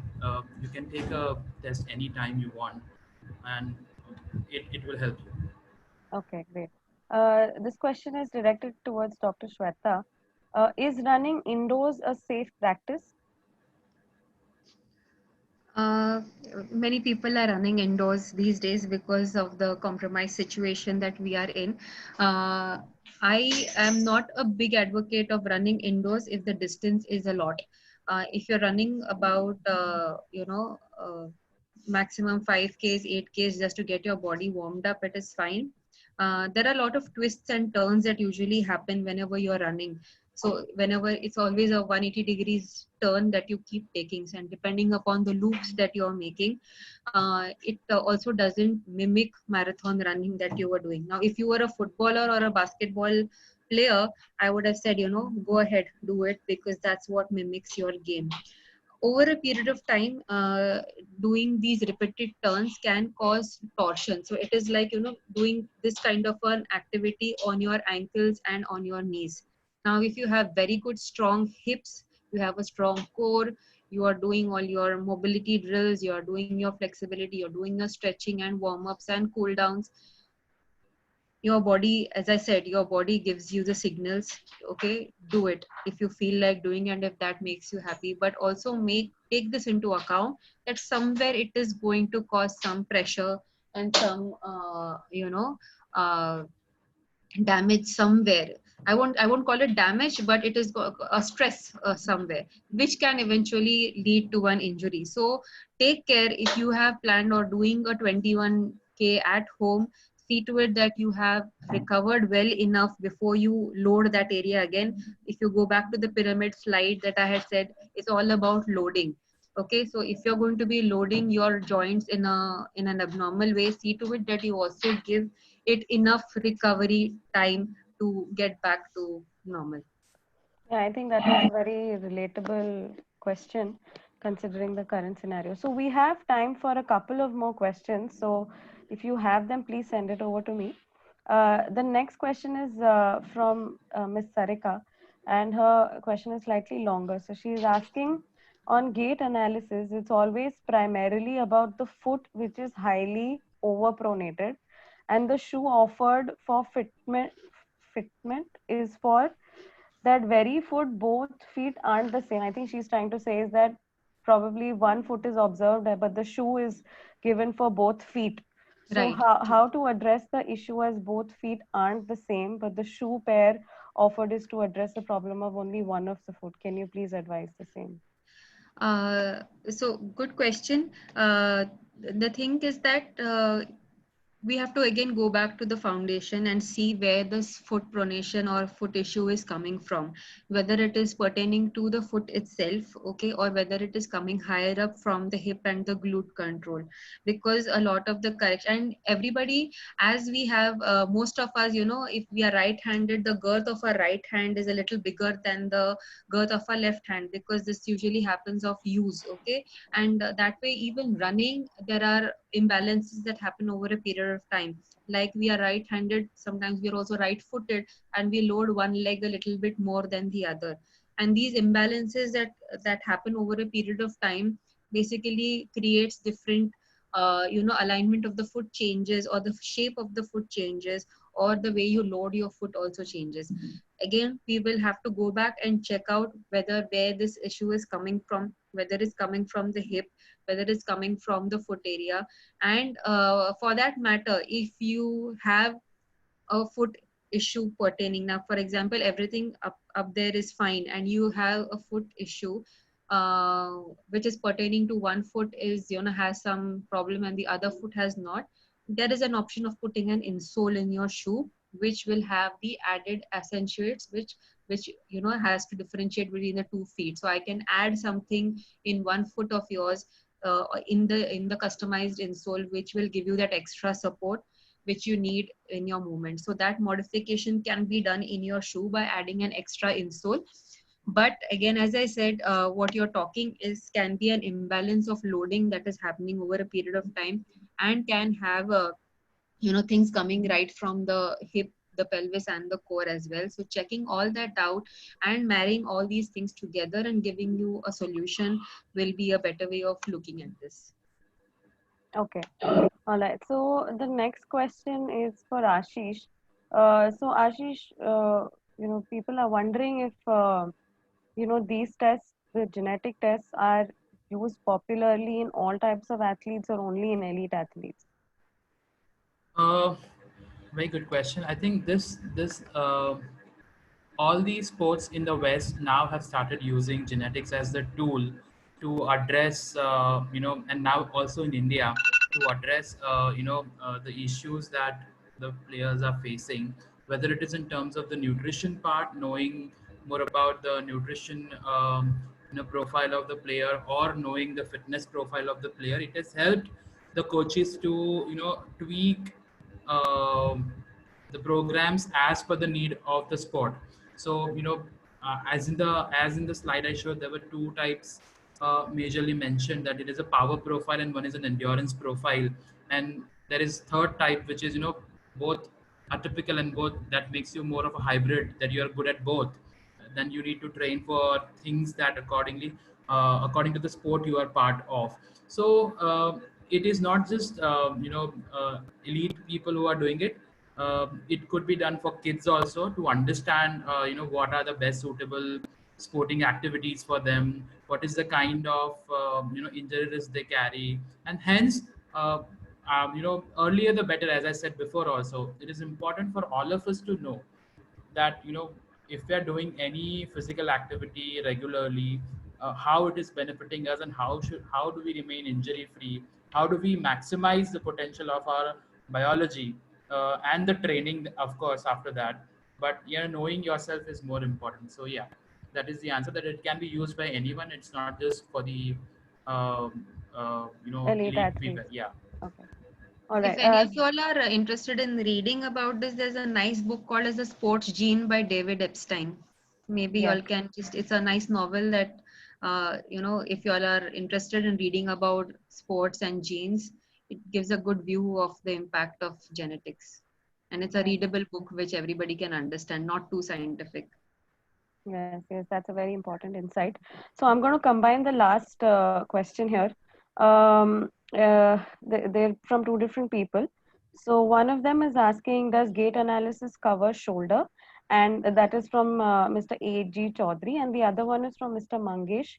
you can take a test anytime you want, and it will help you. Okay, great. This question is directed towards Dr. Shweta. Is running indoors a safe practice? Uh, Many people are running indoors these days because of the compromised situation that we are in. I am not a big advocate of running indoors if the distance is a lot. If you're running about, maximum 5Ks, 8Ks just to get your body warmed up, it is fine. There are a lot of twists and turns that usually happen whenever you're running. So whenever, it's always a 180 degrees turn that you keep taking, and depending upon the loops that you're making, it also doesn't mimic marathon running that you were doing. Now, if you were a footballer or a basketball player, I would have said, go ahead, do it, because that's what mimics your game. Over a period of time, doing these repeated turns can cause torsion. So it is like, doing this kind of an activity on your ankles and on your knees. Now, if you have very good strong hips, you have a strong core, you are doing all your mobility drills, you are doing your flexibility, you're doing your stretching and warm-ups and cool downs, your body, as I said, your body gives you the signals. Okay, do it if you feel like doing, and if that makes you happy. But also take this into account, that somewhere it is going to cause some pressure and some uh, damage somewhere. I won't call it damage, but it is a stress somewhere, which can eventually lead to an injury. So take care. If you have planned or doing a 21K at home, see to it that you have recovered well enough before you load that area again. If you go back to the pyramid slide that I had said, it's all about loading. Okay, so if you're going to be loading your joints in an abnormal way, see to it that you also give it enough recovery time to get back to normal. Yeah, I think that was a very relatable question considering the current scenario. So we have time for a couple of more questions. So if you have them, please send it over to me. The next question is from Ms. Sarika, and her question is slightly longer. So she's asking, on gait analysis, it's always primarily about the foot, which is highly overpronated, and the shoe offered for fitment is for that very foot. Both feet aren't the same. I think she's trying to say is that probably one foot is observed, but the shoe is given for both feet. So Right. how to address the issue as both feet aren't the same, but the shoe pair offered is to address the problem of only one of the foot? Can you please advise the same? So good question. the thing is that we have to again go back to the foundation and see where this foot pronation or foot issue is coming from, whether it is pertaining to the foot itself, okay, or whether it is coming higher up from the hip and the glute control. Because a lot of the correction, and everybody, as we have most of us, you know, if we are right handed, the girth of our right hand is a little bigger than the girth of our left hand, because this usually happens of use, okay. And that way, even running, there are imbalances that happen over a period of time. Like we are right handed, sometimes we are also right footed, and we load one leg a little bit more than the other. And these imbalances that happen over a period of time basically creates different you know, alignment of the foot changes, or the shape of the foot changes, or the way you load your foot also changes. Again, we will have to go back and check out whether where this issue is coming from, whether it's coming from the hip, whether it's coming from the foot area. And for that matter, if you have a foot issue pertaining, now for example, everything up there is fine, and you have a foot issue uh, which is pertaining to one foot is, you know, has some problem and the other foot has not, there is an option of putting an insole in your shoe, which will have the added accentuates, which you know, has to differentiate between the 2 feet. So I can add something in one foot of yours in the customized insole, which will give you that extra support which you need in your movement. So that modification can be done in your shoe by adding an extra insole. But again, as I said, what you're talking is can be an imbalance of loading that is happening over a period of time, and can have you know, things coming right from the hip, the pelvis and the core as well. So checking all that out and marrying all these things together and giving you a solution will be a better way of looking at this. Okay. All right. So the next question is for Ashish. So Ashish, people are wondering if these tests, the genetic tests, are used popularly in all types of athletes or only in elite athletes. Uh, Very good question. I think this all these sports in the West now have started using genetics as the tool to address, and now also in India to address, the issues that the players are facing, whether it is in terms of the nutrition part, knowing more about the nutrition, profile of the player, or knowing the fitness profile of the player. It has helped the coaches to, tweak um, the programs as per the need of the sport. So as in the slide I showed, there were two types majorly mentioned, that it is a power profile and one is an endurance profile, and there is third type, which is both are typical, and both that makes you more of a hybrid, that you are good at both. Then you need to train for things that according to the sport you are part of. So it is not just elite people who are doing it. It could be done for kids also, to understand what are the best suitable sporting activities for them, what is the kind of injury risk they carry, and hence earlier the better. As I said before also, it is important for all of us to know that if we are doing any physical activity regularly, how it is benefiting us, and how do we remain injury free, how do we maximize the potential of our biology, and the training, of course, after that. But knowing yourself is more important. So yeah, that is the answer, that it can be used by anyone. It's not just for the Elite elite people. athletes. Yeah. Okay. All If right. any of you all are interested in reading about this, there's a nice book called as The Sports Gene by David Epstein. Maybe Yes. y'all can just, it's a nice novel that, if you all are interested in reading about sports and genes, it gives a good view of the impact of genetics. And it's a Yes. readable book which everybody can understand, not too scientific. Yes, yes, that's a very important insight. So I'm going to combine the last question here. They're from two different people. So one of them is asking, does gait analysis cover shoulder? And that is from Mr. A.G. Chaudhary. And the other one is from Mr. Mangesh,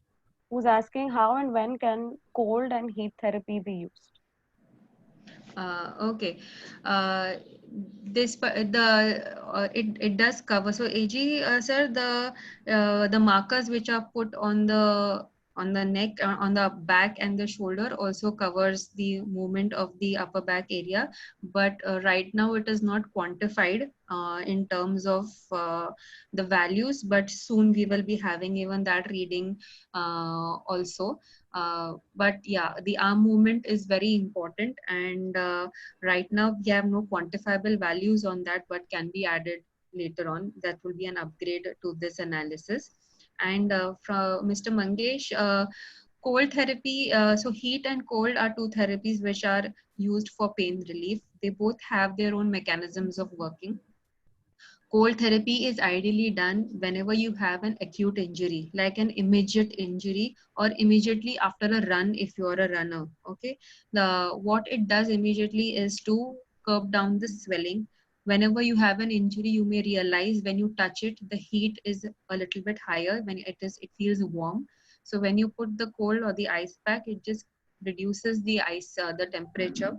who's asking, how and when can cold and heat therapy be used? Okay. Uh, it does cover. So AG sir, the markers which are put on on the neck, on the back and the shoulder, also covers the movement of the upper back area. But right now it is not quantified in terms of the values, but soon we will be having even that reading also. But yeah, the arm movement is very important, and right now we have no quantifiable values on that, but can be added later on. That will be an upgrade to this analysis. And from Mr. Mangesh, cold therapy, so heat and cold are two therapies which are used for pain relief. They both have their own mechanisms of working. Cold therapy is ideally done whenever you have an acute injury, like an immediate injury or immediately after a run if you are a runner. Okay, what it does immediately is to curb down the swelling. Whenever you have an injury, you may realize when you touch it, the heat is a little bit higher. When it feels warm. So when you put the cold or the ice pack, it just reduces the the temperature.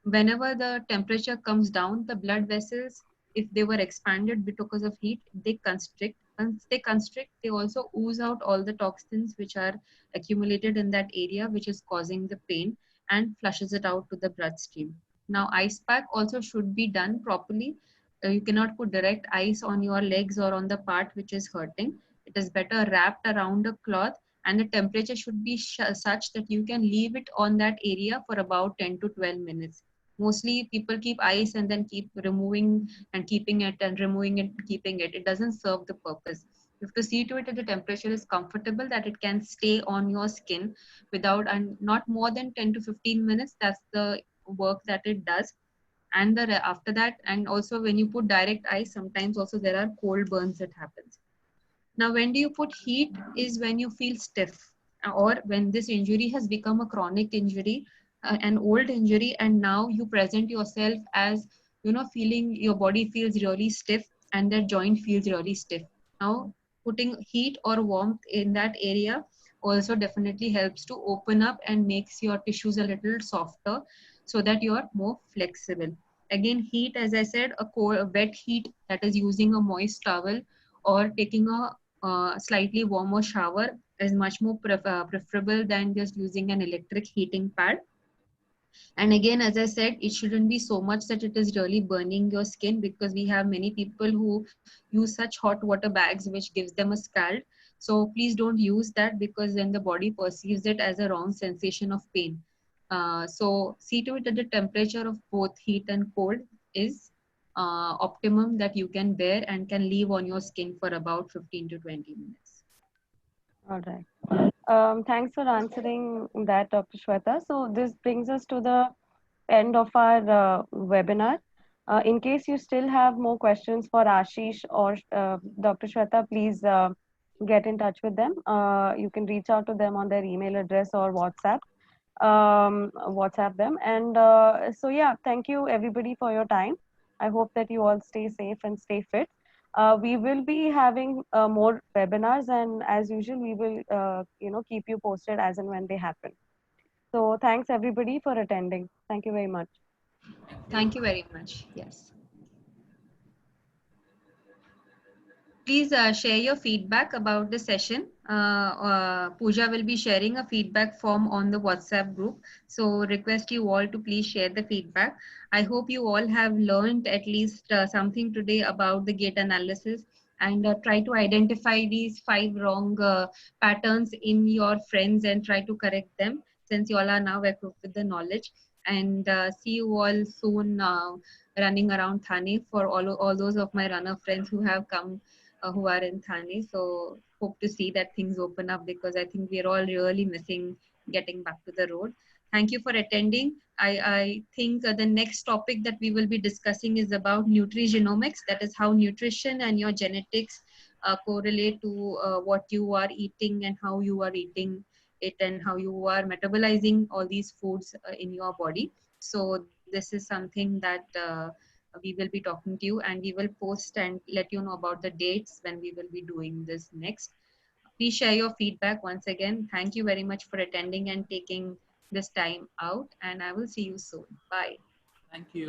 Whenever the temperature comes down, the blood vessels, if they were expanded because of heat, they constrict. Once they constrict, they also ooze out all the toxins which are accumulated in that area, which is causing the pain, and flushes it out to the bloodstream. Now, ice pack also should be done properly. You cannot put direct ice on your legs or on the part which is hurting. It is better wrapped around a cloth, and the temperature should be such that you can leave it on that area for about 10 to 12 minutes. Mostly people keep ice and then keep removing and keeping it and removing it, keeping it. It doesn't serve the purpose. You have to see to it that the temperature is comfortable, that it can stay on your skin without, and not more than 10 to 15 minutes. That's the work that it does. And after that, and also when you put direct ice, sometimes also there are cold burns that happens. Now, when do you put heat is when you feel stiff, or when this injury has become a chronic injury, an old injury, and now you present yourself as, feeling your body feels really stiff and that joint feels really stiff. Now, putting heat or warmth in that area also definitely helps to open up and makes your tissues a little softer so that you are more flexible. Again, heat, as I said, a wet heat, that is using a moist towel or taking a slightly warmer shower, is much more preferable than just using an electric heating pad. And again, as I said, it shouldn't be so much that it is really burning your skin, because we have many people who use such hot water bags which gives them a scald. So please don't use that, because then the body perceives it as a wrong sensation of pain. So see to it that the temperature of both heat and cold is optimum that you can bear and can leave on your skin for about 15 to 20 minutes. All right. Thanks for answering that, Dr. Shweta. So this brings us to the end of our webinar. In case you still have more questions for Ashish or Dr. Shweta, please get in touch with them. You can reach out to them on their email address or WhatsApp them. And so yeah, thank you everybody for your time. I hope that you all stay safe and stay fit. We will be having more webinars, and as usual, we will keep you posted as and when they happen. So thanks everybody for attending. Thank you very much. Thank you very much. Yes. Please share your feedback about the session. Pooja will be sharing a feedback form on the WhatsApp group. So request you all to please share the feedback. I hope you all have learned at least something today about the gait analysis, and try to identify these 5 wrong patterns in your friends and try to correct them, since you all are now equipped with the knowledge. And see you all soon running around Thane, for all those of my runner friends who have come, who are in Thane. So hope to see that things open up, because I think we're all really missing getting back to the road. Thank you for attending. I think the next topic that we will be discussing is about nutrigenomics. That is how nutrition and your genetics correlate to what you are eating and how you are eating it, and how you are metabolizing all these foods in your body. So this is something that we will be talking to you, and we will post and let you know about the dates when we will be doing this next. Please share your feedback. Once again, thank you very much for attending and taking this time out, and I will see you soon. Bye. Thank you.